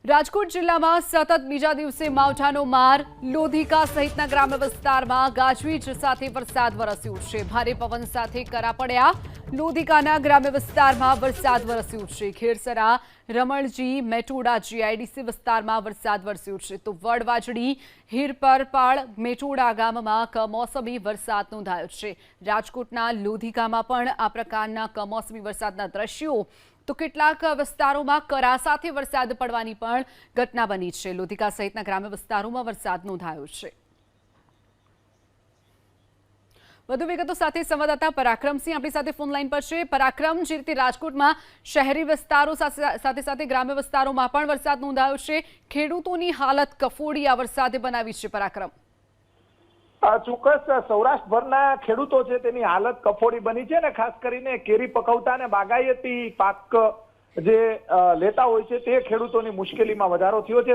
રાજકોટ જિલ્લામાં સતત બીજા દિવસે માવઠાનો માર લોધિકા સહિતના ગ્રામ્ય વિસ્તારમાં ગાજવીજ સાથે વરસાદ વરસ્યો છે। ભારે પવન સાથે કરા પડ્યા। લોધિકાના ગ્રામ્ય વિસ્તારમાં વરસાદ વરસ્યો છે। ખેરસરા, રમણજી, મેટોડા જીઆઈડીસી વિસ્તારમાં વરસાદ વરસ્યો છે તો વડવાજડી, હીરપરપાળ, મેટોડા ગામમાં કમોસમી વરસાદ નોંધાયો છે। રાજકોટના લોધિકામાં પણ આ પ્રકારના કમોસમી વરસાદના દ્રશ્યો તો કેટલાક વિસ્તારોમાં કરા સાથે વરસાદ પડવાની પણ ઘટના બની છે। લોધિકા સહિતના ગ્રામ્ય વિસ્તારોમાં વરસાદ નોંધાયો છે। વધુ વિગતો સાથે સંવાદદાતા પરાક્રમસિંહ આપણી સાથે ફોન લાઈન પર છે। પરાક્રમ, જે રીતે રાજકોટમાં શહેરી વિસ્તારો સાથે ગ્રામ્ય વિસ્તારોમાં પણ વરસાદ નોંધાયો છે, ખેડૂતોની હાલત કફોડી આ વરસાદે બનાવી છે। પરાક્રમ, ચોક્કસ સૌરાષ્ટ્રભરના ખેડૂતો છે તેની હાલત કફોડી બની છે ને ખાસ કરીને કેરી પકવતા અને બાગાયતી પાક જે લેતા હોય છે તે ખેડૂતોની મુશ્કેલીમાં વધારો થયો છે।